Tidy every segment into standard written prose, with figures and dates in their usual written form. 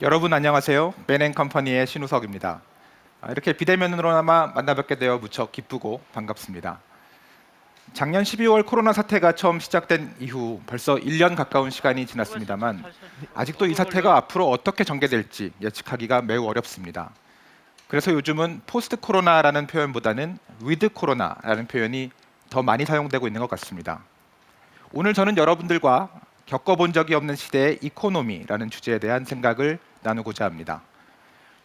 여러분 안녕하세요. 맨앤컴퍼니의 신우석입니다. 이렇게 비대면으로나마 만나뵙게 되어 무척 기쁘고 반갑습니다. 작년 12월 코로나 사태가 처음 시작된 이후 벌써 1년 가까운 시간이 지났습니다만 아직도 이 사태가 앞으로 어떻게 전개될지 예측하기가 매우 어렵습니다. 그래서 요즘은 포스트 코로나라는 표현보다는 위드 코로나라는 표현이 더 많이 사용되고 있는 것 같습니다. 오늘 저는 여러분들과 겪어본 적이 없는 시대의 이코노미라는 주제에 대한 생각을 나누고자 합니다.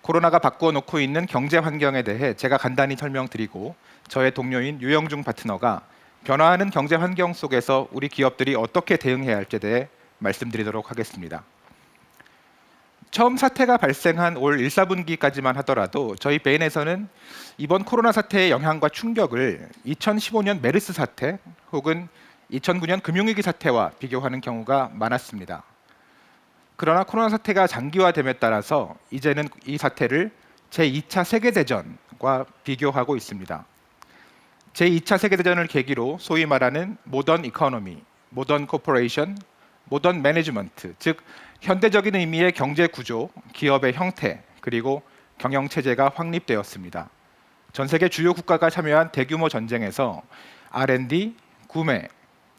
코로나가 바꾸어 놓고 있는 경제 환경에 대해 제가 간단히 설명드리고 저의 동료인 유영중 파트너가 변화하는 경제 환경 속에서 우리 기업들이 어떻게 대응해야 할지에 대해 말씀드리도록 하겠습니다. 처음 사태가 발생한 올 1, 4분기까지만 하더라도 저희 베인에서는 이번 코로나 사태의 영향과 충격을 2015년 메르스 사태 혹은 2009년 금융위기 사태와 비교하는 경우가 많았습니다. 그러나 코로나 사태가 장기화됨에 따라서 이제는 이 사태를 제2차 세계대전과 비교하고 있습니다. 제2차 세계대전을 계기로 소위 말하는 모던 이코노미, 모던 코퍼레이션, 모던 매니지먼트, 즉 현대적인 의미의 경제 구조, 기업의 형태, 그리고 경영 체제가 확립되었습니다. 전 세계 주요 국가가 참여한 대규모 전쟁에서 R&D, 구매,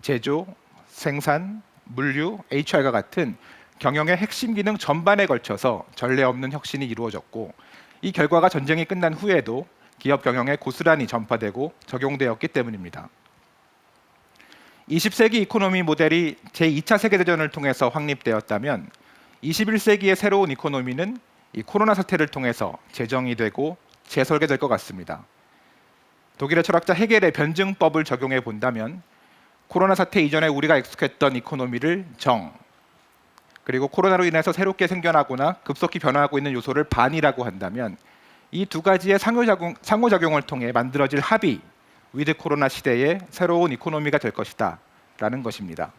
제조, 생산, 물류, HR과 같은 경영의 핵심 기능 전반에 걸쳐서 전례 없는 혁신이 이루어졌고 이 결과가 전쟁이 끝난 후에도 기업 경영에 고스란히 전파되고 적용되었기 때문입니다. 20세기 이코노미 모델이 제2차 세계대전을 통해서 확립되었다면 21세기의 새로운 이코노미는 이 코로나 사태를 통해서 재정의되고 재설계될 것 같습니다. 독일의 철학자 헤겔의 변증법을 적용해 본다면 코로나 사태 이전에 우리가 익숙했던 이코노미를 정, 그리고 코로나로 인해서 새롭게 생겨나거나 급속히 변화하고 있는 요소를 반이라고 한다면 이 두 가지의 상호작용을 통해 만들어질 합이 위드 코로나 시대의 새로운 이코노미가 될 것이다 라는 것입니다.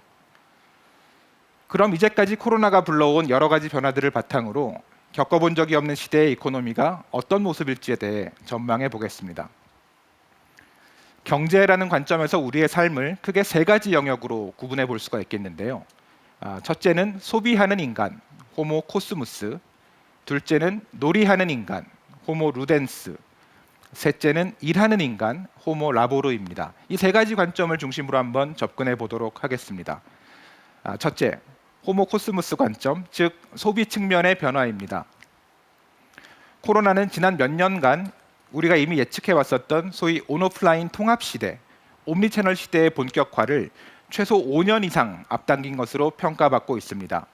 그럼 이제까지 코로나가 불러온 여러 가지 변화들을 바탕으로 겪어본 적이 없는 시대의 이코노미가 어떤 모습일지에 대해 전망해 보겠습니다. 경제라는 관점에서 우리의 삶을 크게 세 가지 영역으로 구분해 볼 수가 있겠는데요. 첫째는 소비하는 인간, 호모 코스무스, 둘째는 놀이하는 인간, 호모 루덴스, 셋째는 일하는 인간, 호모 라보르입니다. 이 세 가지 관점을 중심으로 한번 접근해 보도록 하겠습니다. 첫째, 호모 코스무스 관점, 즉 소비 측면의 변화입니다. 코로나는 지난 몇 년간 우리가 이미 예측해 왔었던 소위 온오프라인 통합 시대, 옴니채널 시대의 본격화를 최소 5년 이상 앞당긴 것으로 평가받고 있습니다.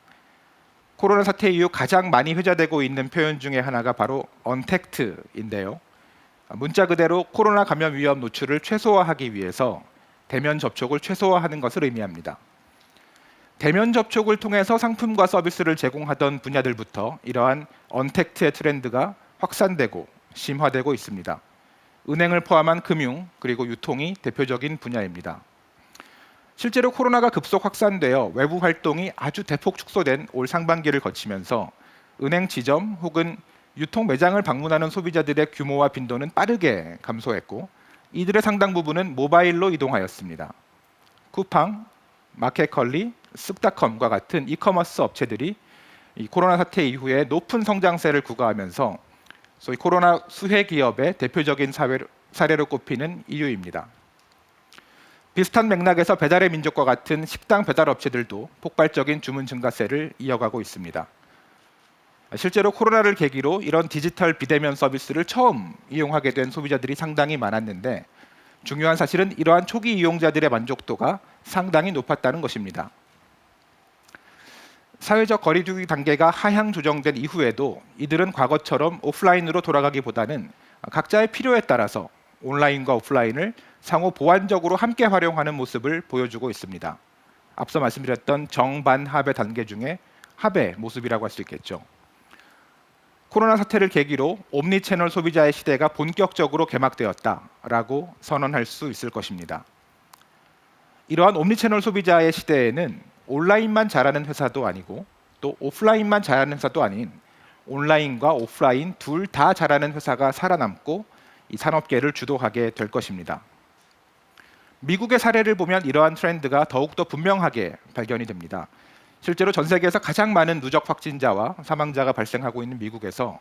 코로나 사태 이후 가장 많이 회자되고 있는 표현 중에 하나가 바로 언택트인데요. 문자 그대로 코로나 감염 위험 노출을 최소화하기 위해서 대면 접촉을 최소화하는 것을 의미합니다. 대면 접촉을 통해서 상품과 서비스를 제공하던 분야들부터 이러한 언택트의 트렌드가 확산되고 심화되고 있습니다. 은행을 포함한 금융 그리고 유통이 대표적인 분야입니다. 실제로 코로나가 급속 확산되어 외부 활동이 아주 대폭 축소된 올 상반기를 거치면서 은행 지점 혹은 유통 매장을 방문하는 소비자들의 규모와 빈도는 빠르게 감소했고 이들의 상당 부분은 모바일로 이동하였습니다. 쿠팡, 마켓컬리, 쓱닷컴과 같은 이커머스 업체들이 이 코로나 사태 이후에 높은 성장세를 구가하면서 소위 코로나 수혜 기업의 대표적인 사례로 꼽히는 이유입니다. 비슷한 맥락에서 배달의 민족과 같은 식당 배달 업체들도 폭발적인 주문 증가세를 이어가고 있습니다. 실제로 코로나를 계기로 이런 디지털 비대면 서비스를 처음 이용하게 된 소비자들이 상당히 많았는데 중요한 사실은 이러한 초기 이용자들의 만족도가 상당히 높았다는 것입니다. 사회적 거리두기 단계가 하향 조정된 이후에도 이들은 과거처럼 오프라인으로 돌아가기보다는 각자의 필요에 따라서 온라인과 오프라인을 상호 보완적으로 함께 활용하는 모습을 보여주고 있습니다. 앞서 말씀드렸던 정반합의 단계 중에 합의 모습이라고 할 수 있겠죠. 코로나 사태를 계기로 옴니채널 소비자의 시대가 본격적으로 개막되었다라고 선언할 수 있을 것입니다. 이러한 옴니채널 소비자의 시대에는 온라인만 잘하는 회사도 아니고 또 오프라인만 잘하는 회사도 아닌 온라인과 오프라인 둘 다 잘하는 회사가 살아남고 이 산업계를 주도하게 될 것입니다. 미국의 사례를 보면 이러한 트렌드가 더욱더 분명하게 발견이 됩니다. 실제로 전 세계에서 가장 많은 누적 확진자와 사망자가 발생하고 있는 미국에서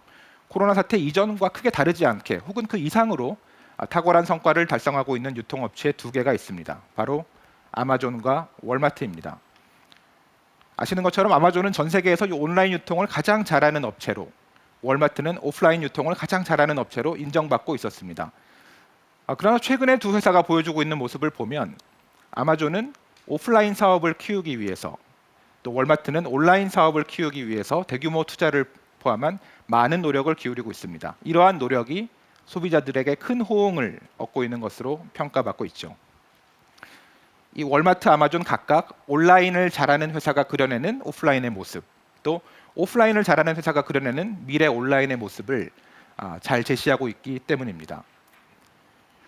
코로나 사태 이전과 크게 다르지 않게 혹은 그 이상으로 탁월한 성과를 달성하고 있는 유통업체 두 개가 있습니다. 바로 아마존과 월마트입니다. 아시는 것처럼 아마존은 전 세계에서 온라인 유통을 가장 잘하는 업체로, 월마트는 오프라인 유통을 가장 잘하는 업체로 인정받고 있었습니다. 그러나 최근에 두 회사가 보여주고 있는 모습을 보면 아마존은 오프라인 사업을 키우기 위해서, 또 월마트는 온라인 사업을 키우기 위해서 대규모 투자를 포함한 많은 노력을 기울이고 있습니다. 이러한 노력이 소비자들에게 큰 호응을 얻고 있는 것으로 평가받고 있죠. 이 월마트, 아마존 각각 온라인을 잘하는 회사가 그려내는 오프라인의 모습, 또 오프라인을 잘하는 회사가 그려내는 미래 온라인의 모습을 잘 제시하고 있기 때문입니다.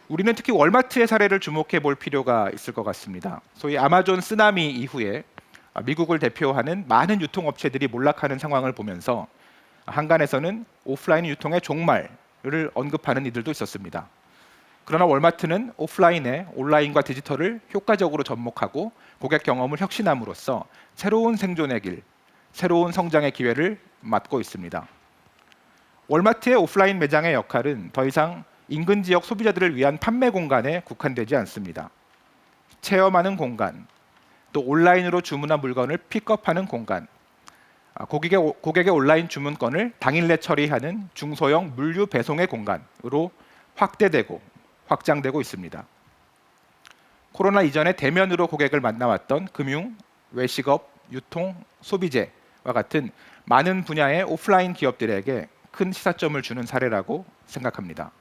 우리는 특히 월마트의 사례를 주목해 볼 필요가 있을 것 같습니다. 소위 아마존 쓰나미 이후에 미국을 대표하는 많은 유통업체들이 몰락하는 상황을 보면서 한간에서는 오프라인 유통의 종말을 언급하는 이들도 있었습니다. 그러나 월마트는 오프라인에 온라인과 디지털을 효과적으로 접목하고 고객 경험을 혁신함으로써 새로운 생존의 길, 새로운 성장의 기회를 맞고 있습니다. 월마트의 오프라인 매장의 역할은 더 이상 인근 지역 소비자들을 위한 판매 공간에 국한되지 않습니다. 체험하는 공간, 또 온라인으로 주문한 물건을 픽업하는 공간, 고객의 온라인 주문건을 당일 내 처리하는 중소형 물류 배송의 공간으로 확대되고 확장되고 있습니다. 코로나 이전에 대면으로 고객을 만나왔던 금융, 외식업, 유통, 소비재와 같은 많은 분야의 오프라인 기업들에게 큰 시사점을 주는 사례라고 생각합니다.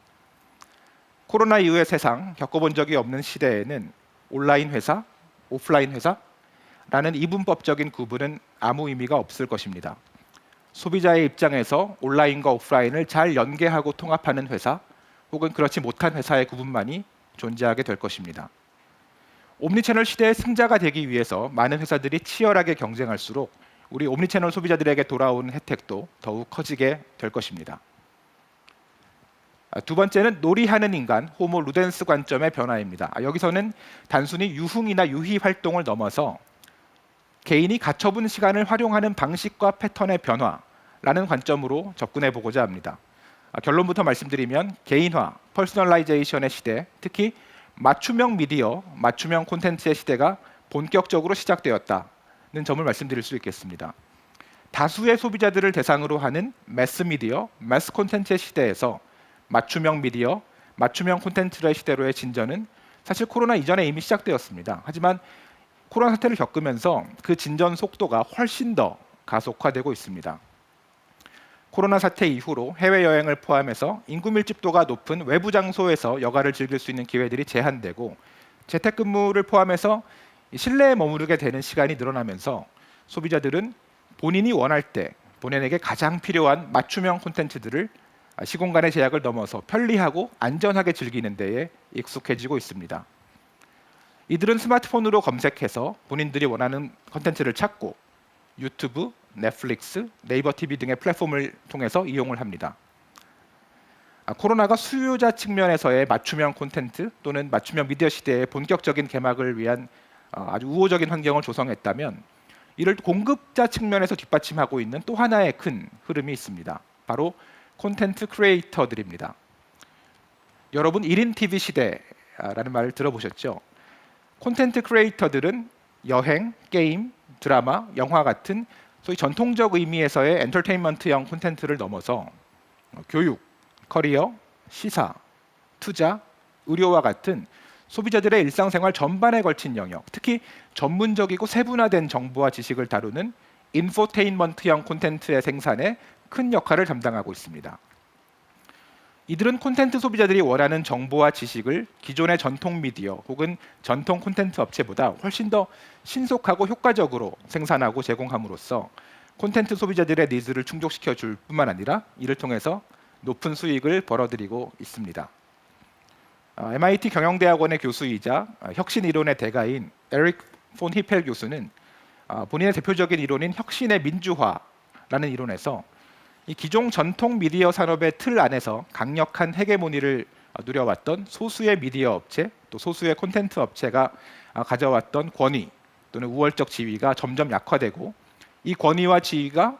코로나 이후의 세상, 겪어본 적이 없는 시대에는 온라인 회사, 오프라인 회사라는 이분법적인 구분은 아무 의미가 없을 것입니다. 소비자의 입장에서 온라인과 오프라인을 잘 연계하고 통합하는 회사, 혹은 그렇지 못한 회사의 구분만이 존재하게 될 것입니다. 옴니채널 시대의 승자가 되기 위해서 많은 회사들이 치열하게 경쟁할수록 우리 옴니채널 소비자들에게 돌아오는 혜택도 더욱 커지게 될 것입니다. 두 번째는 놀이하는 인간, 호모 루덴스 관점의 변화입니다. 여기서는 단순히 유흥이나 유희 활동을 넘어서 개인이 가처분 시간을 활용하는 방식과 패턴의 변화라는 관점으로 접근해 보고자 합니다. 결론부터 말씀드리면 개인화, 퍼스널라이제이션의 시대, 특히 맞춤형 미디어, 맞춤형 콘텐츠의 시대가 본격적으로 시작되었다는 점을 말씀드릴 수 있겠습니다. 다수의 소비자들을 대상으로 하는 매스 미디어, 매스 콘텐츠의 시대에서 맞춤형 미디어, 맞춤형 콘텐츠의 시대로의 진전은 사실 코로나 이전에 이미 시작되었습니다. 하지만 코로나 사태를 겪으면서 그 진전 속도가 훨씬 더 가속화되고 있습니다. 코로나 사태 이후로 해외여행을 포함해서 인구 밀집도가 높은 외부 장소에서 여가를 즐길 수 있는 기회들이 제한되고 재택근무를 포함해서 실내에 머무르게 되는 시간이 늘어나면서 소비자들은 본인이 원할 때 본인에게 가장 필요한 맞춤형 콘텐츠들을 시공간의 제약을 넘어서 편리하고 안전하게 즐기는 데에 익숙해지고 있습니다. 이들은 스마트폰으로 검색해서 본인들이 원하는 콘텐츠를 찾고 유튜브, 넷플릭스, 네이버 TV 등의 플랫폼을 통해서 이용을 합니다. 코로나가 수요자 측면에서의 맞춤형 콘텐츠 또는 맞춤형 미디어 시대의 본격적인 개막을 위한 아주 우호적인 환경을 조성했다면 이를 공급자 측면에서 뒷받침하고 있는 또 하나의 큰 흐름이 있습니다. 바로 콘텐츠 크리에이터들입니다. 여러분 1인 TV 시대라는 말을 들어보셨죠? 콘텐츠 크리에이터들은 여행, 게임, 드라마, 영화 같은 소위 전통적 의미에서의 엔터테인먼트형 콘텐츠를 넘어서 교육, 커리어, 시사, 투자, 의료와 같은 소비자들의 일상생활 전반에 걸친 영역, 특히 전문적이고 세분화된 정보와 지식을 다루는 인포테인먼트형 콘텐츠의 생산에 큰 역할을 담당하고 있습니다. 이들은 콘텐츠 소비자들이 원하는 정보와 지식을 기존의 전통 미디어 혹은 전통 콘텐츠 업체보다 훨씬 더 신속하고 효과적으로 생산하고 제공함으로써 콘텐츠 소비자들의 니즈를 충족시켜 줄 뿐만 아니라 이를 통해서 높은 수익을 벌어들이고 있습니다. MIT 경영대학원의 교수이자 혁신 이론의 대가인 에릭 폰 히펠 교수는 본인의 대표적인 이론인 혁신의 민주화라는 이론에서 이 기존 전통 미디어 산업의 틀 안에서 강력한 헤게모니를 누려왔던 소수의 미디어 업체 또 소수의 콘텐츠 업체가 가져왔던 권위 또는 우월적 지위가 점점 약화되고 이 권위와 지위가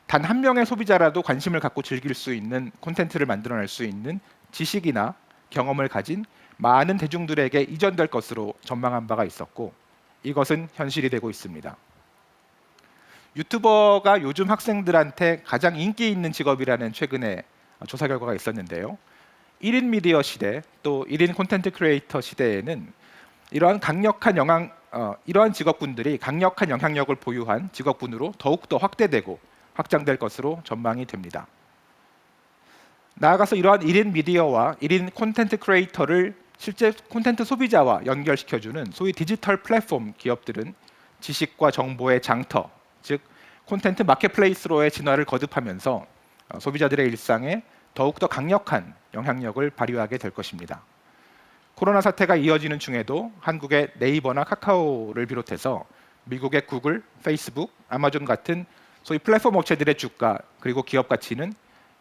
단 한 명의 소비자라도 관심을 갖고 즐길 수 있는 콘텐츠를 만들어낼 수 있는 지식이나 경험을 가진 많은 대중들에게 이전될 것으로 전망한 바가 있었고 이것은 현실이 되고 있습니다. 유튜버가 요즘 학생들한테 가장 인기 있는 직업이라는 최근에 조사 결과가 있었는데요. 1인 미디어 시대 또 1인 콘텐츠 크리에이터 시대에는 이러한 직업군들이 강력한 영향력을 보유한 직업군으로 더욱더 확대되고 확장될 것으로 전망이 됩니다. 나아가서 이러한 1인 미디어와 1인 콘텐츠 크리에이터를 실제 콘텐츠 소비자와 연결시켜주는 소위 디지털 플랫폼 기업들은 지식과 정보의 장터, 즉 콘텐츠 마켓플레이스로의 진화를 거듭하면서 소비자들의 일상에 더욱더 강력한 영향력을 발휘하게 될 것입니다. 코로나 사태가 이어지는 중에도 한국의 네이버나 카카오를 비롯해서 미국의 구글, 페이스북, 아마존 같은 소위 플랫폼 업체들의 주가 그리고 기업 가치는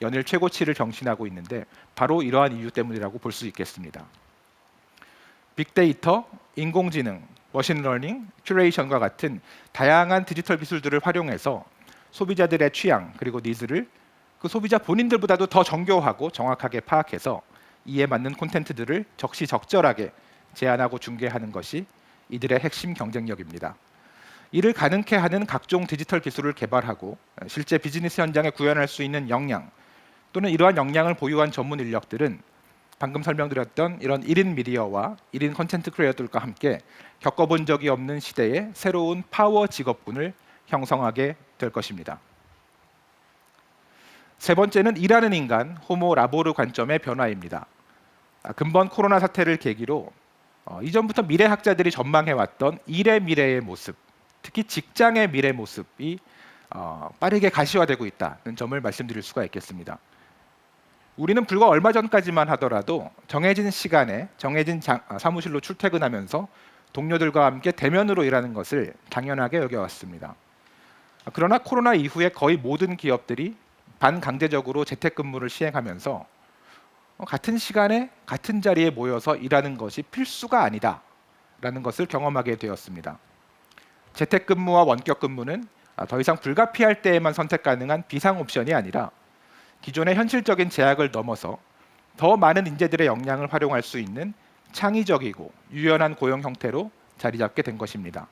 연일 최고치를 경신하고 있는데 바로 이러한 이유 때문이라고 볼 수 있겠습니다. 빅데이터, 인공지능, 머신러닝, 큐레이션과 같은 다양한 디지털 기술들을 활용해서 소비자들의 취향 그리고 니즈를 그 소비자 본인들보다도 더 정교하고 정확하게 파악해서 이에 맞는 콘텐츠들을 적시적절하게 제안하고 중개하는 것이 이들의 핵심 경쟁력입니다. 이를 가능케 하는 각종 디지털 기술을 개발하고 실제 비즈니스 현장에 구현할 수 있는 역량 또는 이러한 역량을 보유한 전문 인력들은 방금 설명드렸던 이런 1인 미디어와 1인 콘텐츠 크리에이터들과 함께 겪어본 적이 없는 시대의 새로운 파워 직업군을 형성하게 될 것입니다. 세 번째는 일하는 인간, 호모 라보르 관점의 변화입니다. 근본 코로나 사태를 계기로 이전부터 미래학자들이 전망해왔던 일의 미래의 모습, 특히 직장의 미래 모습이 빠르게 가시화되고 있다는 점을 말씀드릴 수가 있겠습니다. 우리는 불과 얼마 전까지만 하더라도 정해진 시간에 정해진 사무실로 출퇴근하면서 동료들과 함께 대면으로 일하는 것을 당연하게 여겨왔습니다. 그러나 코로나 이후에 거의 모든 기업들이 반강제적으로 재택근무를 시행하면서 같은 시간에 같은 자리에 모여서 일하는 것이 필수가 아니다라는 것을 경험하게 되었습니다. 재택근무와 원격근무는 더 이상 불가피할 때에만 선택 가능한 비상 옵션이 아니라 기존의 현실적인 제약을 넘어서 더 많은 인재들의 역량을 활용할 수 있는 창의적이고 유연한 고용 형태로 자리 잡게 된 것입니다.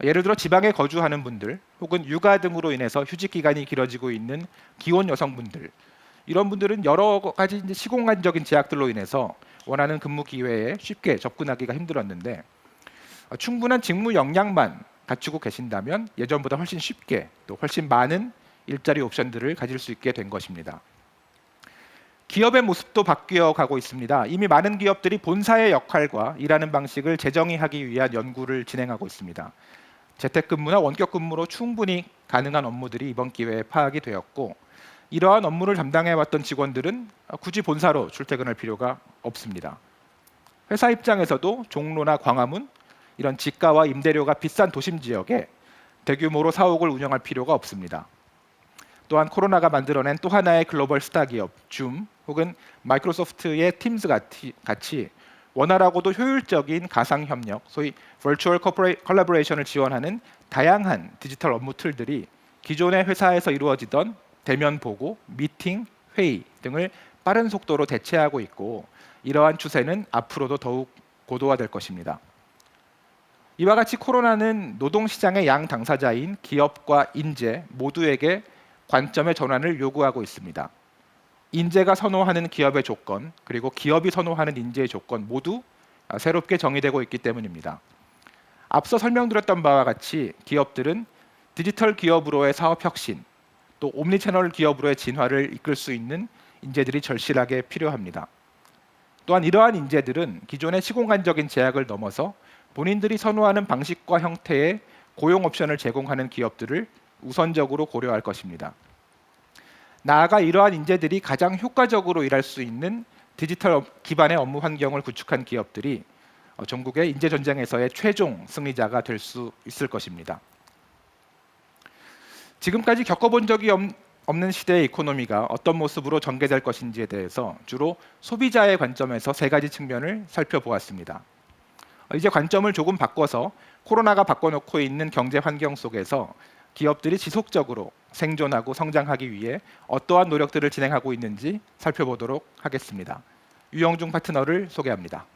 예를 들어 지방에 거주하는 분들 혹은 육아 등으로 인해서 휴직 기간이 길어지고 있는 기혼 여성분들 이런 분들은 여러 가지 시공간적인 제약들로 인해서 원하는 근무 기회에 쉽게 접근하기가 힘들었는데 충분한 직무 역량만 갖추고 계신다면 예전보다 훨씬 쉽게 또 훨씬 많은 일자리 옵션들을 가질 수 있게 된 것입니다. 기업의 모습도 바뀌어 가고 있습니다. 이미 많은 기업들이 본사의 역할과 일하는 방식을 재정의하기 위한 연구를 진행하고 있습니다. 재택근무나 원격근무로 충분히 가능한 업무들이 이번 기회에 파악이 되었고 이러한 업무를 담당해왔던 직원들은 굳이 본사로 출퇴근할 필요가 없습니다. 회사 입장에서도 종로나 광화문 이런 지가와 임대료가 비싼 도심 지역에 대규모로 사옥을 운영할 필요가 없습니다. 또한 코로나가 만들어낸 또 하나의 글로벌 스타 기업 줌 혹은 마이크로소프트의 팀즈 같이 원활하고도 효율적인 가상 협력, 소위 Virtual Collaboration을 지원하는 다양한 디지털 업무 툴들이 기존의 회사에서 이루어지던 대면 보고, 미팅, 회의 등을 빠른 속도로 대체하고 있고 이러한 추세는 앞으로도 더욱 고도화될 것입니다. 이와 같이 코로나는 노동시장의 양 당사자인 기업과 인재 모두에게 관점의 전환을 요구하고 있습니다. 인재가 선호하는 기업의 조건 그리고 기업이 선호하는 인재의 조건 모두 새롭게 정의되고 있기 때문입니다. 앞서 설명드렸던 바와 같이 기업들은 디지털 기업으로의 사업 혁신 또 옴니채널 기업으로의 진화를 이끌 수 있는 인재들이 절실하게 필요합니다. 또한 이러한 인재들은 기존의 시공간적인 제약을 넘어서 본인들이 선호하는 방식과 형태의 고용 옵션을 제공하는 기업들을 우선적으로 고려할 것입니다. 나아가 이러한 인재들이 가장 효과적으로 일할 수 있는 디지털 기반의 업무 환경을 구축한 기업들이 전국의 인재 전쟁에서의 최종 승리자가 될 수 있을 것입니다. 지금까지 겪어본 적이 없는 시대의 이코노미가 어떤 모습으로 전개될 것인지에 대해서 주로 소비자의 관점에서 세 가지 측면을 살펴보았습니다. 이제 관점을 조금 바꿔서 코로나가 바꿔놓고 있는 경제 환경 속에서 기업들이 지속적으로 생존하고 성장하기 위해 어떠한 노력들을 진행하고 있는지 살펴보도록 하겠습니다. 유영중 파트너를 소개합니다.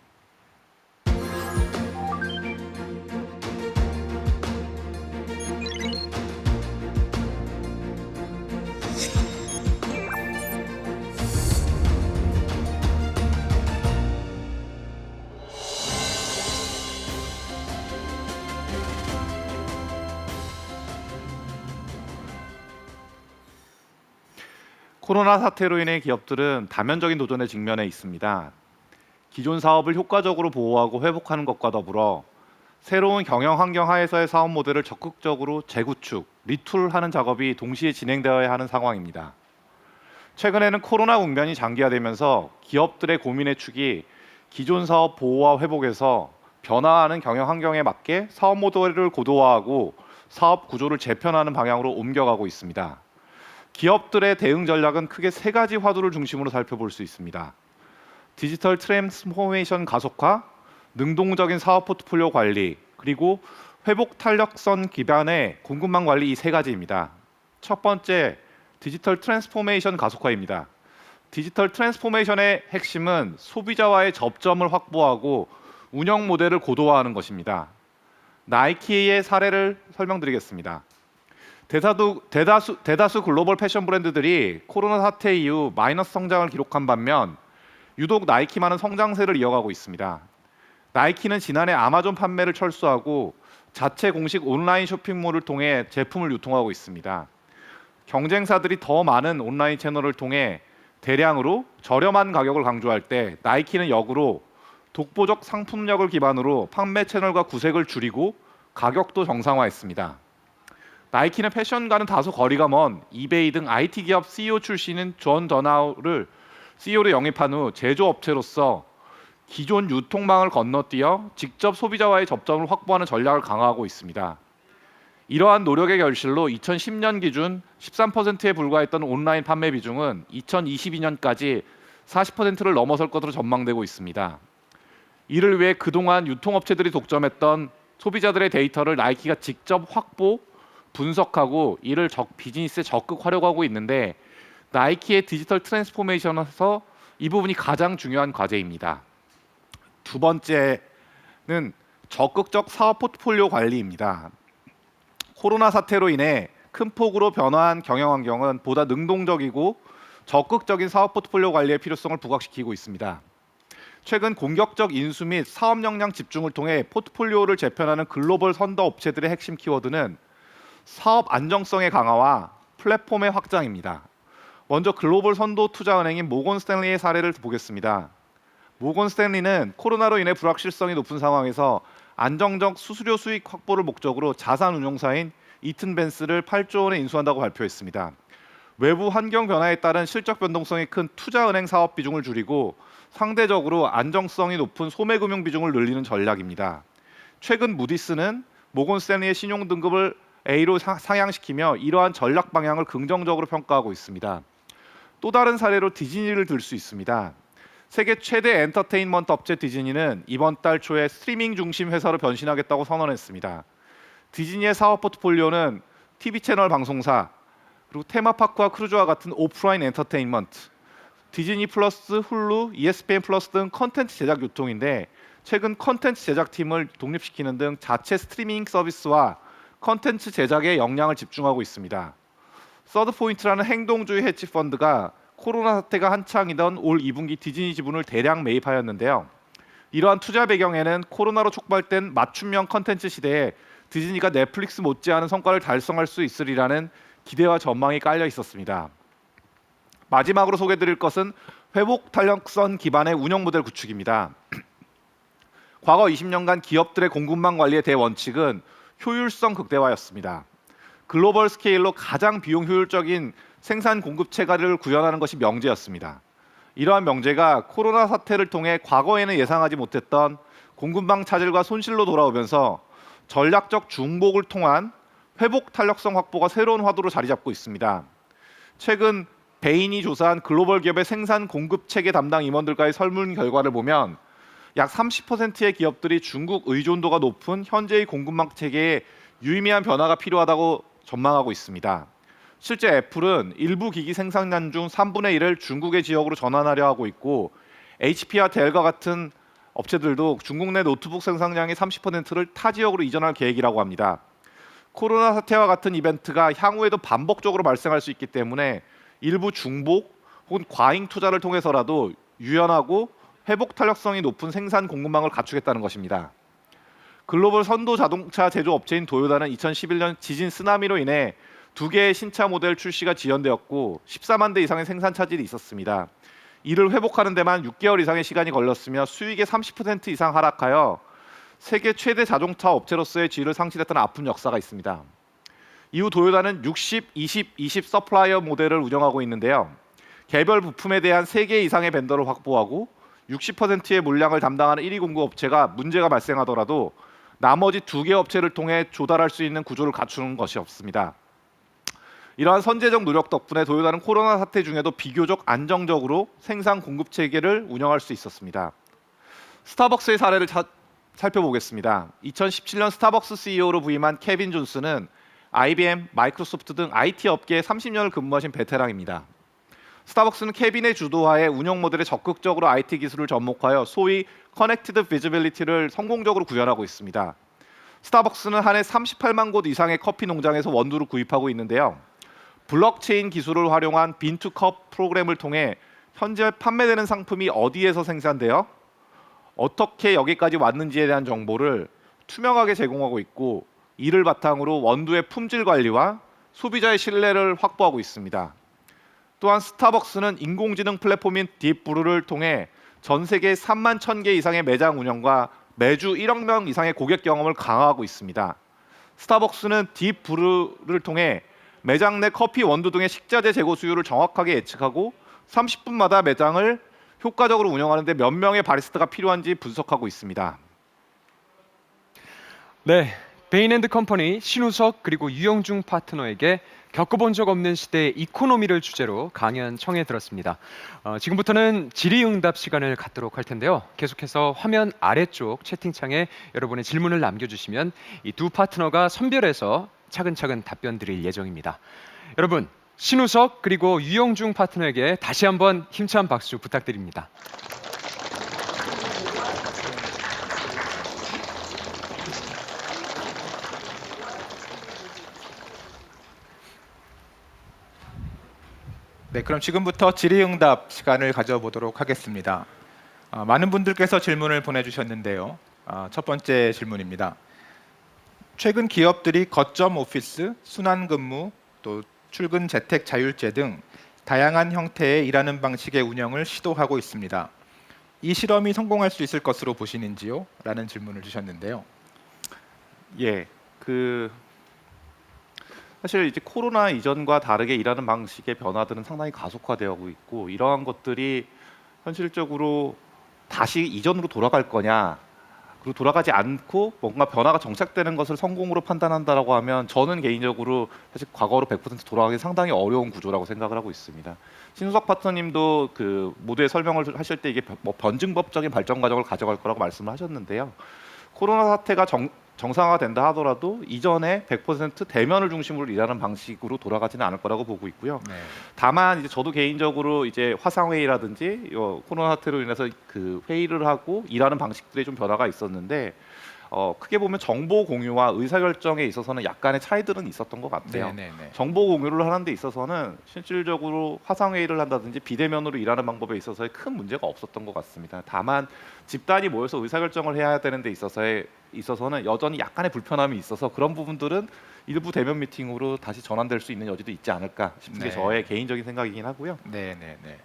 코로나 사태로 인해 기업들은 다면적인 도전에 직면해 있습니다. 기존 사업을 효과적으로 보호하고 회복하는 것과 더불어 새로운 경영 환경 하에서의 사업 모델을 적극적으로 재구축, 리툴하는 작업이 동시에 진행되어야 하는 상황입니다. 최근에는 코로나 국면이 장기화되면서 기업들의 고민의 축이 기존 사업 보호와 회복에서 변화하는 경영 환경에 맞게 사업 모델을 고도화하고 사업 구조를 재편하는 방향으로 옮겨가고 있습니다. 기업들의 대응 전략은 크게 세 가지 화두를 중심으로 살펴볼 수 있습니다. 디지털 트랜스포메이션 가속화, 능동적인 사업 포트폴리오 관리, 그리고 회복 탄력성 기반의 공급망 관리 이 세 가지입니다. 첫 번째, 디지털 트랜스포메이션 가속화입니다. 디지털 트랜스포메이션의 핵심은 소비자와의 접점을 확보하고 운영 모델을 고도화하는 것입니다. 나이키의 사례를 설명드리겠습니다. 대다수 글로벌 패션 브랜드들이 코로나 사태 이후 마이너스 성장을 기록한 반면 유독 나이키만은 성장세를 이어가고 있습니다. 나이키는 지난해 아마존 판매를 철수하고 자체 공식 온라인 쇼핑몰을 통해 제품을 유통하고 있습니다. 경쟁사들이 더 많은 온라인 채널을 통해 대량으로 저렴한 가격을 강조할 때 나이키는 역으로 독보적 상품력을 기반으로 판매 채널과 구색을 줄이고 가격도 정상화했습니다. 나이키는 패션과는 다소 거리가 먼 이베이 등 IT 기업 CEO 출신인 존 더나우를 CEO로 영입한 후 제조업체로서 기존 유통망을 건너뛰어 직접 소비자와의 접점을 확보하는 전략을 강화하고 있습니다. 이러한 노력의 결실로 2010년 기준 13%에 불과했던 온라인 판매 비중은 2022년까지 40%를 넘어설 것으로 전망되고 있습니다. 이를 위해 그동안 유통업체들이 독점했던 소비자들의 데이터를 나이키가 직접 확보, 분석하고 이를 비즈니스에 적극 활용하고 있는데 나이키의 디지털 트랜스포메이션에서 이 부분이 가장 중요한 과제입니다. 두 번째는 적극적 사업 포트폴리오 관리입니다. 코로나 사태로 인해 큰 폭으로 변화한 경영 환경은 보다 능동적이고 적극적인 사업 포트폴리오 관리의 필요성을 부각시키고 있습니다. 최근 공격적 인수 및 사업 역량 집중을 통해 포트폴리오를 재편하는 글로벌 선도 업체들의 핵심 키워드는 사업 안정성의 강화와 플랫폼의 확장입니다. 먼저 글로벌 선도 투자은행인 모건 스탠리의 사례를 보겠습니다. 모건 스탠리는 코로나로 인해 불확실성이 높은 상황에서 안정적 수수료 수익 확보를 목적으로 자산 운용사인 이튼 벤스를 8조 원에 인수한다고 발표했습니다. 외부 환경 변화에 따른 실적 변동성이 큰 투자은행 사업 비중을 줄이고 상대적으로 안정성이 높은 소매금융 비중을 늘리는 전략입니다. 최근 무디스는 모건 스탠리의 신용 등급을 A로 상향시키며 이러한 전략 방향을 긍정적으로 평가하고 있습니다. 또 다른 사례로 디즈니를 들 수 있습니다. 세계 최대 엔터테인먼트 업체 디즈니는 이번 달 초에 스트리밍 중심 회사로 변신하겠다고 선언했습니다. 디즈니의 사업 포트폴리오는 TV 채널 방송사, 그리고 테마파크와 크루즈와 같은 오프라인 엔터테인먼트, 디즈니 플러스, 훌루, ESPN 플러스 등 컨텐츠 제작 유통인데 최근 컨텐츠 제작팀을 독립시키는 등 자체 스트리밍 서비스와 컨텐츠 제작에 역량을 집중하고 있습니다. 서드포인트라는 행동주의 헤지 펀드가 코로나 사태가 한창이던 올 2분기 디즈니 지분을 대량 매입하였는데요. 이러한 투자 배경에는 코로나로 촉발된 맞춤형 컨텐츠 시대에 디즈니가 넷플릭스 못지않은 성과를 달성할 수 있으리라는 기대와 전망이 깔려 있었습니다. 마지막으로 소개드릴 것은 회복 탄력성 기반의 운영 모델 구축입니다. 과거 20년간 기업들의 공급망 관리의 대원칙은 효율성 극대화였습니다. 글로벌 스케일로 가장 비용 효율적인 생산 공급 체계를 구현하는 것이 명제였습니다. 이러한 명제가 코로나 사태를 통해 과거에는 예상하지 못했던 공급망 차질과 손실로 돌아오면서 전략적 중복을 통한 회복 탄력성 확보가 새로운 화두로 자리 잡고 있습니다. 최근 베인이 조사한 글로벌 기업의 생산 공급 체계 담당 임원들과의 설문 결과를 보면 약 30%의 기업들이 중국 의존도가 높은 현재의 공급망 체계에 유의미한 변화가 필요하다고 전망하고 있습니다. 실제 애플은 일부 기기 생산량 중 3분의 1을 중국의 지역으로 전환하려 하고 있고 HP와 델과 같은 업체들도 중국 내 노트북 생산량의 30%를 타 지역으로 이전할 계획이라고 합니다. 코로나 사태와 같은 이벤트가 향후에도 반복적으로 발생할 수 있기 때문에 일부 중복 혹은 과잉 투자를 통해서라도 유연하고 회복 탄력성이 높은 생산 공급망을 갖추겠다는 것입니다. 글로벌 선도 자동차 제조업체인 도요다는 2011년 지진 쓰나미로 인해 2개의 신차 모델 출시가 지연되었고 14만 대 이상의 생산 차질이 있었습니다. 이를 회복하는 데만 6개월 이상의 시간이 걸렸으며 수익의 30% 이상 하락하여 세계 최대 자동차 업체로서의 지위를 상실했던 아픈 역사가 있습니다. 이후 도요다는 60, 20, 20 서플라이어 모델을 운영하고 있는데요. 개별 부품에 대한 3개 이상의 벤더를 확보하고 60%의 물량을 담당하는 1위 공급 업체가 문제가 발생하더라도 나머지 2개 업체를 통해 조달할 수 있는 구조를 갖추는 것이 없습니다. 이러한 선제적 노력 덕분에 도요다는 코로나 사태 중에도 비교적 안정적으로 생산 공급 체계를 운영할 수 있었습니다. 스타벅스의 사례를 살펴보겠습니다. 2017년 스타벅스 CEO로 부임한 케빈 존스는 IBM, 마이크로소프트 등 IT 업계에 30년을 근무하신 베테랑입니다. 스타벅스는 케빈의 주도하에 운영 모델에 적극적으로 IT 기술을 접목하여 소위 커넥티드 비지빌리티를 성공적으로 구현하고 있습니다. 스타벅스는 한 해 38만 곳 이상의 커피 농장에서 원두를 구입하고 있는데요. 블록체인 기술을 활용한 빈투컵 프로그램을 통해 현재 판매되는 상품이 어디에서 생산되어 어떻게 여기까지 왔는지에 대한 정보를 투명하게 제공하고 있고 이를 바탕으로 원두의 품질 관리와 소비자의 신뢰를 확보하고 있습니다. 또한 스타벅스는 인공지능 플랫폼인 딥브루를 통해 전 세계 3만 1,000개 이상의 매장 운영과 매주 1억 명 이상의 고객 경험을 강화하고 있습니다. 스타벅스는 딥브루를 통해 매장 내 커피 원두 등의 식자재 재고 수요를 정확하게 예측하고 30분마다 매장을 효과적으로 운영하는데 몇 명의 바리스타가 필요한지 분석하고 있습니다. 네, 베인앤드컴퍼니 신우석 그리고 유영중 파트너에게 겪어본 적 없는 시대의 이코노미를 주제로 강연 청해 들었습니다. 지금부터는 질의응답 시간을 갖도록 할 텐데요. 계속해서 화면 아래쪽 채팅창에 여러분의 질문을 남겨주시면 이 두 파트너가 선별해서 차근차근 답변 드릴 예정입니다. 여러분, 신우석 그리고 유영중 파트너에게 다시 한번 힘찬 박수 부탁드립니다. 네, 그럼 지금부터 질의응답 시간을 가져보도록 하겠습니다. 많은 분들께서 질문을 보내주셨는데요. 첫 번째 질문입니다. 최근 기업들이 거점 오피스, 순환근무, 또 출근 재택 자율제 등 다양한 형태의 일하는 방식의 운영을 시도하고 있습니다. 이 실험이 성공할 수 있을 것으로 보시는지요? 라는 질문을 주셨는데요. 예, 사실 이제 코로나 이전과 다르게 일하는 방식의 변화들은 상당히 가속화되고 있고 이러한 것들이 현실적으로 다시 이전으로 돌아갈 거냐 그리고 돌아가지 않고 뭔가 변화가 정착되는 것을 성공으로 판단한다라고 하면 저는 개인적으로 사실 과거로 100% 돌아가기 상당히 어려운 구조라고 생각을 하고 있습니다. 신수석 파트너님도 그 모두의 설명을 하실 때 이게 뭐 변증법적인 발전 과정을 가져갈 거라고 말씀을 하셨는데요. 코로나 사태가 정상화가 된다 하더라도 이전에 100% 대면을 중심으로 일하는 방식으로 돌아가지는 않을 거라고 보고 있고요. 네. 다만 이제 저도 개인적으로 이제 화상 회의라든지 코로나 사태로 인해서 그 회의를 하고 일하는 방식들에 좀 변화가 있었는데 크게 보면 정보 공유와 의사결정에 있어서는 약간의 차이들은 있었던 것 같아요. 네네네. 정보 공유를 하는 데 있어서는 실질적으로 화상 회의를 한다든지 비대면으로 일하는 방법에 있어서의 큰 문제가 없었던 것 같습니다. 다만 집단이 모여서 의사결정을 해야 되는 데 있어서는 여전히 약간의 불편함이 있어서 그런 부분들은 일부 대면 미팅으로 다시 전환될 수 있는 여지도 있지 않을까 싶은 게 네. 저의 개인적인 생각이긴 하고요. 네네네.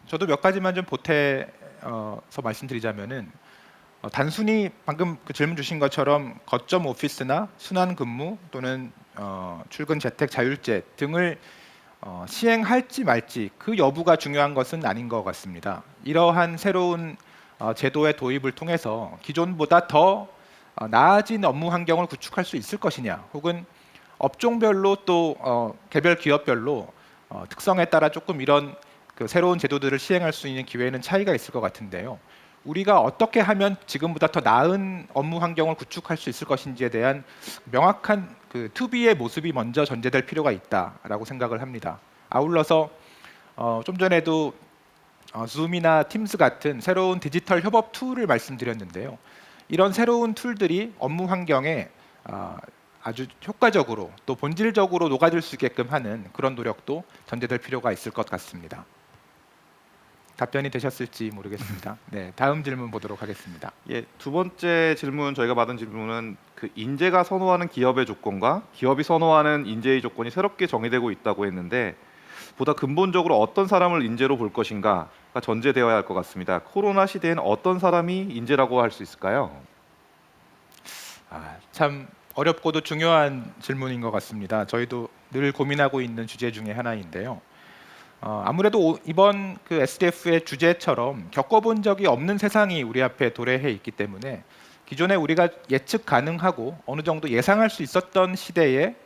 저도 몇 가지만 좀 보태서 말씀드리자면은 단순히 방금 그 질문 주신 것처럼 거점 오피스나 순환 근무 또는 출근 재택 자율제 등을 시행할지 말지 그 여부가 중요한 것은 아닌 것 같습니다. 이러한 새로운 제도의 도입을 통해서 기존보다 더 나아진 업무 환경을 구축할 수 있을 것이냐, 혹은 업종별로 또 개별 기업별로 특성에 따라 조금 이런 그 새로운 제도들을 시행할 수 있는 기회는 차이가 있을 것 같은데요. 우리가 어떻게 하면 지금보다 더 나은 업무 환경을 구축할 수 있을 것인지에 대한 명확한 그 투비의 모습이 먼저 전제될 필요가 있다라고 생각을 합니다. 아울러서 좀 전에도 줌이나 팀스 같은 새로운 디지털 협업 툴을 말씀드렸는데요. 이런 새로운 툴들이 업무 환경에 아주 효과적으로 또 본질적으로 녹아들 수 있게끔 하는 그런 노력도 전제될 필요가 있을 것 같습니다. 답변이 되셨을지 모르겠습니다. 네, 다음 질문 보도록 하겠습니다. 예, 두 번째 질문 저희가 받은 질문은 그 인재가 선호하는 기업의 조건과 기업이 선호하는 인재의 조건이 새롭게 정의되고 있다고 했는데 보다 근본적으로 어떤 사람을 인재로 볼 것인가가 전제되어야 할 것 같습니다. 코로나 시대에는 어떤 사람이 인재라고 할 수 있을까요? 참 어렵고도 중요한 질문인 것 같습니다. 저희도 늘 고민하고 있는 주제 중에 하나인데요. 아무래도 이번 그 SDF의 주제처럼 겪어본 적이 없는 세상이 우리 앞에 도래해 있기 때문에 기존에 우리가 예측 가능하고 어느 정도 예상할 수 있었던 시대에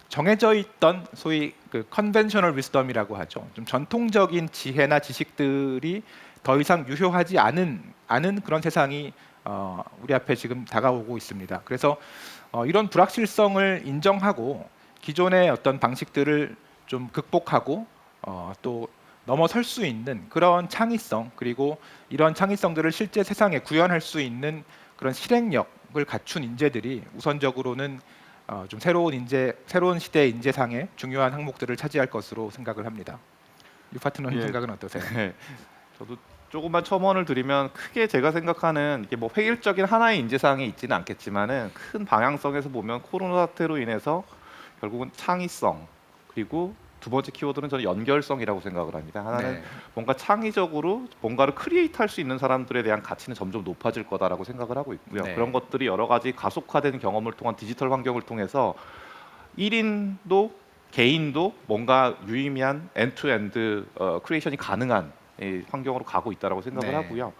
정해져 있던 소위 그 컨벤셔널 위스덤이라고 하죠. 좀 전통적인 지혜나 지식들이 더 이상 유효하지 않은 그런 세상이 우리 앞에 지금 다가오고 있습니다. 그래서 이런 불확실성을 인정하고 기존의 어떤 방식들을 좀 극복하고 또 넘어설 수 있는 그런 창의성 그리고 이런 창의성들을 실제 세상에 구현할 수 있는 그런 실행력을 갖춘 인재들이 우선적으로는 좀 새로운 시대의 인재상의 중요한 항목들을 차지할 것으로 생각을 합니다. 유 파트너님 예. 생각은 어떠세요? 네, 저도 조금만 첨언을 드리면 크게 제가 생각하는 이게 뭐 획일적인 하나의 인재상이 있지는 않겠지만은 큰 방향성에서 보면 코로나 사태로 인해서 결국은 창의성 그리고 두 번째 키워드는 저는 연결성이라고 생각을 합니다. 하나는 네. 뭔가 창의적으로 뭔가를 크리에이트할 수 있는 사람들에 대한 가치는 점점 높아질 거다라고 생각을 하고 있고요. 네. 그런 것들이 여러 가지 가속화된 경험을 통한 디지털 환경을 통해서 1인도 개인도 뭔가 유의미한 엔투엔드 크리에이션이 가능한 환경으로 가고 있다라고 생각을 네. 하고요.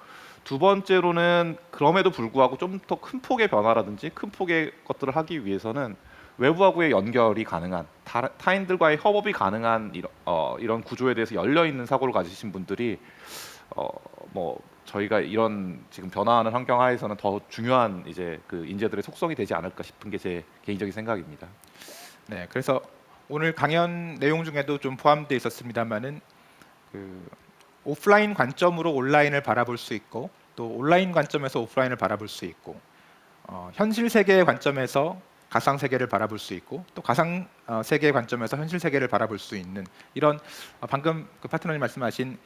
두 번째로는 그럼에도 불구하고 좀 더 큰 폭의 변화라든지 큰 폭의 것들을 하기 위해서는 외부하고의 연결이 가능한 타인들과의 협업이 가능한 이런 구조에 대해서 열려 있는 사고를 가지신 분들이 뭐 저희가 이런 지금 변화하는 환경 하에서는 더 중요한 이제 그 인재들의 속성이 되지 않을까 싶은 게 제 개인적인 생각입니다. 네, 그래서 오늘 강연 내용 중에도 좀 포함되어 있었습니다만은 그 오프라인 관점으로 온라인을 바라볼 수 있고 또 온라인 관점에서 오프라인을 바라볼 수 있고 현실 세계의 관점에서 가상 세계를 바라볼 수 있고 또 가상 세계의 관점에서 현실 세계를 바라볼 수 있는 이런 방금 그 파트너님 말씀하신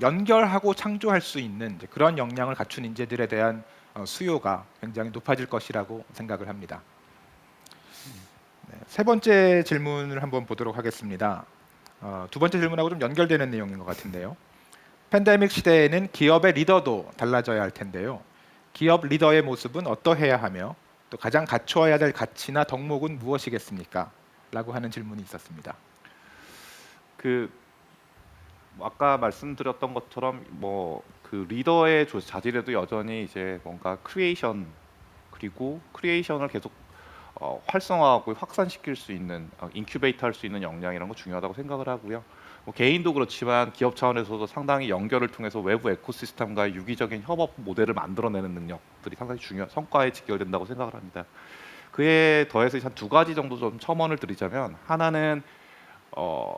연결하고 창조할 수 있는 이제 그런 역량을 갖춘 인재들에 대한 수요가 굉장히 높아질 것이라고 생각을 합니다. 네, 세 번째 질문을 한번 보도록 하겠습니다. 두 번째 질문하고 좀 연결되는 내용인 것 같은데요. 팬데믹 시대에는 기업의 리더도 달라져야 할 텐데요. 기업 리더의 모습은 어떠해야 하며 또 가장 갖추어야 될 가치나 덕목은 무엇이겠습니까? 라고 하는 질문이 있었습니다. 그 아까 말씀드렸던 것처럼 뭐 그 리더의 자질에도 여전히 이제 뭔가 크리에이션 그리고 크리에이션을 계속 활성화하고 확산시킬 수 있는 인큐베이트 할 수 있는 역량 이런 거 중요하다고 생각을 하고요. 뭐 개인도 그렇지만 기업 차원에서도 상당히 연결을 통해서 외부 에코시스템과의 유기적인 협업 모델을 만들어내는 능력들이 상당히 중요한 성과에 직결된다고 생각을 합니다. 그에 더해서 한 두 가지 정도 좀 첨언을 드리자면 하나는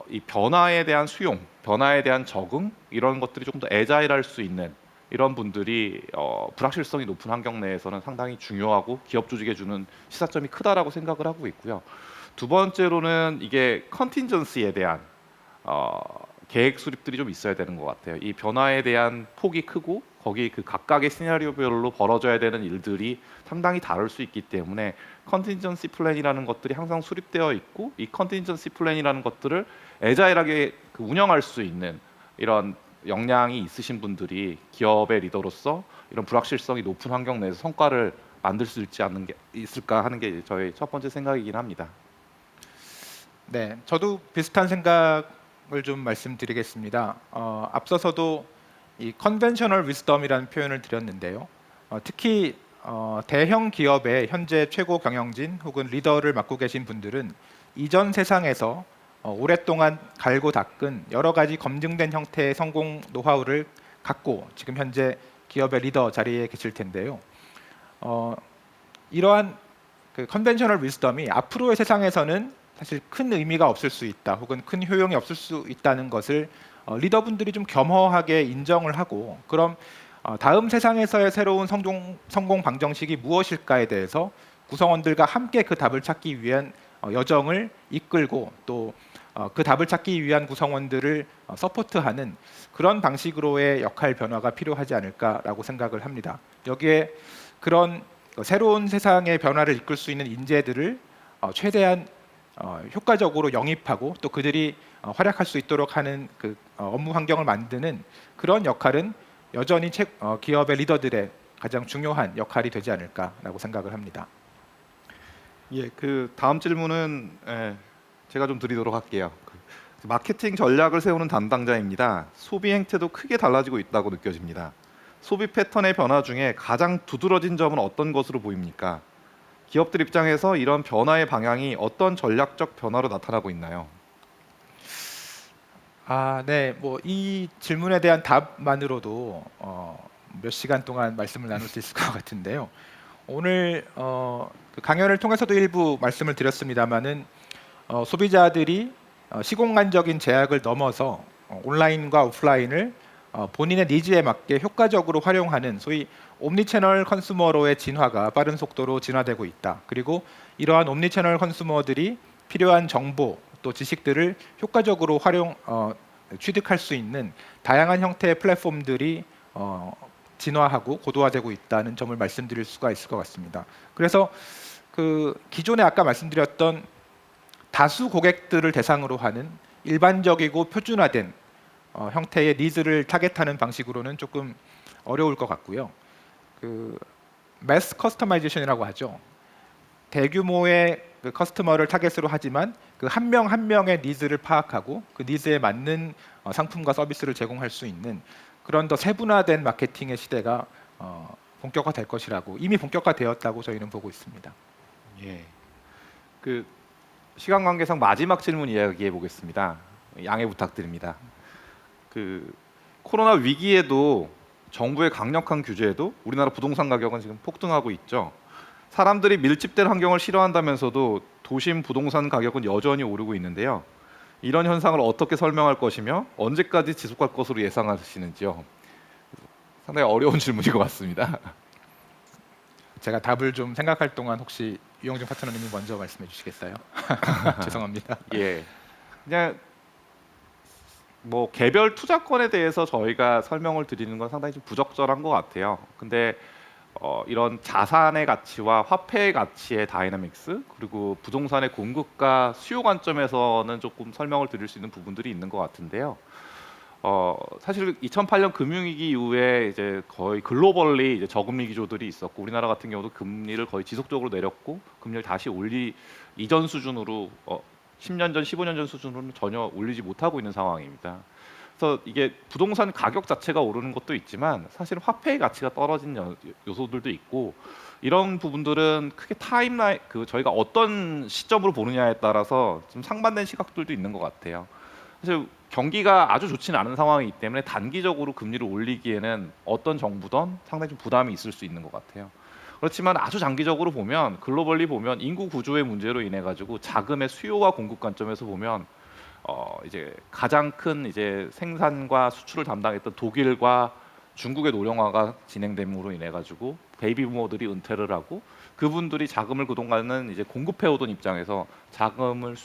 이 변화에 대한 수용, 변화에 대한 적응 이런 것들이 조금 더 애자일할 수 있는 이런 분들이 불확실성이 높은 환경 내에서는 상당히 중요하고 기업 조직에 주는 시사점이 크다라고 생각을 하고 있고요. 두 번째로는 이게 컨틴전시에 대한 계획 수립들이 좀 있어야 되는 것 같아요. 이 변화에 대한 폭이 크고 거기 그 각각의 시나리오별로 벌어져야 되는 일들이 상당히 다를 수 있기 때문에 컨틴전시 플랜이라는 것들이 항상 수립되어 있고 이 컨틴전시 플랜이라는 것들을 애자일하게 운영할 수 있는 이런 역량이 있으신 분들이 기업의 리더로서 이런 불확실성이 높은 환경 내에서 성과를 만들 수 있을까 하는 게 저의 첫 번째 생각이긴 합니다. 네, 저도 비슷한 생각을 좀 말씀드리겠습니다. 앞서서도 이 컨벤셔널 위스덤이라는 표현을 드렸는데요. 특히 대형 기업의 현재 최고 경영진 혹은 리더를 맡고 계신 분들은 이전 세상에서 오랫동안 갈고 닦은 여러 가지 검증된 형태의 성공 노하우를 갖고 지금 현재 기업의 리더 자리에 계실 텐데요. 이러한 그 컨벤셔널 위즈덤이 앞으로의 세상에서는 사실 큰 의미가 없을 수 있다, 혹은 큰 효용이 없을 수 있다는 것을 리더분들이 좀 겸허하게 인정을 하고, 그럼 다음 세상에서의 새로운 성공 방정식이 무엇일까에 대해서 구성원들과 함께 그 답을 찾기 위한 여정을 이끌고, 또 그 답을 찾기 위한 구성원들을 서포트하는 그런 방식으로의 역할 변화가 필요하지 않을까라고 생각을 합니다. 여기에 그런 새로운 세상의 변화를 이끌 수 있는 인재들을 최대한 효과적으로 영입하고, 또 그들이 활약할 수 있도록 하는 그 업무 환경을 만드는 그런 역할은 여전히 기업의 리더들의 가장 중요한 역할이 되지 않을까라고 생각을 합니다. 예, 그 다음 질문은 제가 좀 드리도록 할게요. 마케팅 전략을 세우는 담당자입니다. 소비 행태도 크게 달라지고 있다고 느껴집니다. 소비 패턴의 변화 중에 가장 두드러진 점은 어떤 것으로 보입니까? 기업들 입장에서 이런 변화의 방향이 어떤 전략적 변화로 나타나고 있나요? 네, 뭐 이 질문에 대한 답만으로도 몇 시간 동안 말씀을 나눌 수 있을 것 같은데요. 오늘 그 강연을 통해서도 일부 말씀을 드렸습니다만은 소비자들이 시공간적인 제약을 넘어서 온라인과 오프라인을 본인의 니즈에 맞게 효과적으로 활용하는 소위 옴니채널 컨슈머로의 진화가 빠른 속도로 진화되고 있다. 그리고 이러한 옴니채널 컨슈머들이 필요한 정보 또 지식들을 효과적으로 취득할 수 있는 다양한 형태의 플랫폼들이 진화하고 고도화되고 있다는 점을 말씀드릴 수가 있을 것 같습니다. 그래서 그 기존에 아까 말씀드렸던 다수 고객들을 대상으로 하는 일반적이고 표준화된 형태의 니즈를 타겟하는 방식으로는 조금 어려울 것 같고요. 그 매스 커스터마이제이션이라고 하죠. 대규모의 그 커스터머를 타겟으로 하지만 그 한 명 한 명의 니즈를 파악하고 그 니즈에 맞는 상품과 서비스를 제공할 수 있는 그런 더 세분화된 마케팅의 시대가 본격화될 것이라고, 이미 본격화되었다고 저희는 보고 있습니다. 예. 그 시간 관계상 마지막 질문 이야기해 보겠습니다. 양해 부탁드립니다. 그 코로나 위기에도 정부의 강력한 규제에도 우리나라 부동산 가격은 지금 폭등하고 있죠. 사람들이 밀집된 환경을 싫어한다면서도 도심 부동산 가격은 여전히 오르고 있는데요. 이런 현상을 어떻게 설명할 것이며 언제까지 지속할 것으로 예상하시는지요? 상당히 어려운 질문인 것 같습니다. 제가 답을 좀 생각할 동안 혹시 유영준 파트너님이 먼저 말씀해 주시겠어요? 죄송합니다. 예, 그냥 뭐 개별 투자권에 대해서 저희가 설명을 드리는 건 상당히 좀 부적절한 것 같아요. 근데 이런 자산의 가치와 화폐의 가치의 다이나믹스, 그리고 부동산의 공급과 수요 관점에서는 조금 설명을 드릴 수 있는 부분들이 있는 것 같은데요. 사실 2008년 금융위기 이후에 이제 거의 글로벌리 이제 저금리 기조들이 있었고, 우리나라 같은 경우도 금리를 거의 지속적으로 내렸고, 금리를 다시 이전 수준으로 10년 전, 15년 전 수준으로는 전혀 올리지 못하고 있는 상황입니다. 그래서 이게 부동산 가격 자체가 오르는 것도 있지만 사실 화폐의 가치가 떨어진 요소들도 있고, 이런 부분들은 크게 타임라인, 그 저희가 어떤 시점으로 보느냐에 따라서 좀 상반된 시각들도 있는 것 같아요. 사실 경기가 아주 좋지는 않은 상황이기 때문에 단기적으로 금리를 올리기에는 어떤 정부든 상당히 좀 부담이 있을 수 있는 것 같아요. 그렇지만 아주 장기적으로 보면, 글로벌리 보면 인구 구조의 문제로 인해 가지고 자금의 수요와 공급 관점에서 보면 이제 가장 큰 이제 생산과 수출을 담당했던 독일과 중국의 노령화가 진행됨으로 인해 가지고 베이비 부모들이 은퇴를 하고, 그분들이 자금을 그동안은 이제 공급해 오던 입장에서 자금을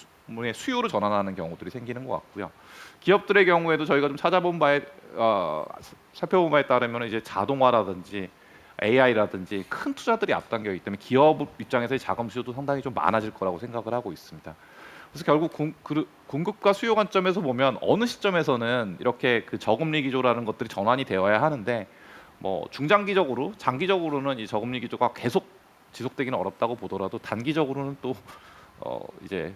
수요로 전환하는 경우들이 생기는 것 같고요. 기업들의 경우에도 저희가 좀 살펴본 바에 따르면 이제 자동화라든지 AI라든지 큰 투자들이 앞당겨 있기 때문에 기업 입장에서의 자금 수요도 상당히 좀 많아질 거라고 생각을 하고 있습니다. 그래서 결국 공급과 수요 관점에서 보면 어느 시점에서는 이렇게 그 저금리 기조라는 것들이 전환이 되어야 하는데, 뭐 중장기적으로, 장기적으로는 이 저금리 기조가 계속 지속되기는 어렵다고 보더라도 단기적으로는 또 이제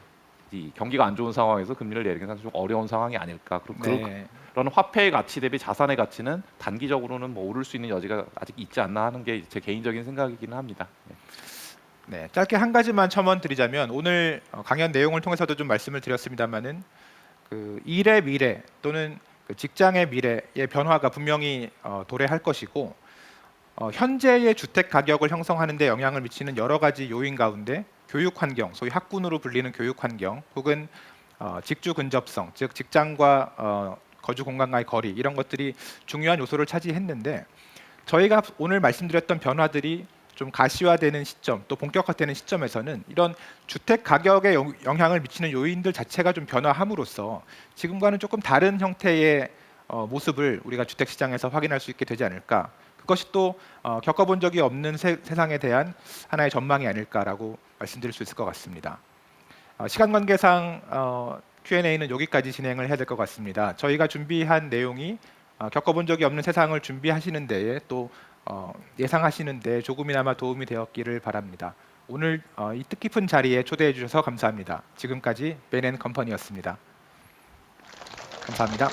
이 경기가 안 좋은 상황에서 금리를 내리기는 좀 어려운 상황이 아닐까. 네. 그런 화폐의 가치 대비 자산의 가치는 단기적으로는 뭐 오를 수 있는 여지가 아직 있지 않나 하는 게 제 개인적인 생각이기는 합니다. 네. 네, 짧게 한 가지만 첨언드리자면 오늘 강연 내용을 통해서도 좀 말씀을 드렸습니다만은 그 일의 미래 또는 그 직장의 미래의 변화가 분명히 도래할 것이고 현재의 주택 가격을 형성하는 데 영향을 미치는 여러 가지 요인 가운데 교육 환경, 소위 학군으로 불리는 교육 환경 혹은 직주 근접성, 즉 직장과 거주 공간과의 거리 이런 것들이 중요한 요소를 차지했는데 저희가 오늘 말씀드렸던 변화들이 좀 가시화되는 시점 또 본격화되는 시점에서는 이런 주택 가격에 영향을 미치는 요인들 자체가 좀 변화함으로써 지금과는 조금 다른 형태의 모습을 우리가 주택 시장에서 확인할 수 있게 되지 않을까. 그것이 또 겪어본 적이 없는 세상에 대한 하나의 전망이 아닐까라고 말씀드릴 수 있을 것 같습니다. 시간 관계상 Q&A는 여기까지 진행을 해야 될 것 같습니다. 저희가 준비한 내용이 겪어본 적이 없는 세상을 준비하시는 데에 또 예상하시는 데 조금이나마 도움이 되었기를 바랍니다. 오늘 이 뜻깊은 자리에 초대해 주셔서 감사합니다. 지금까지 베인 앤 컴퍼니였습니다. 감사합니다.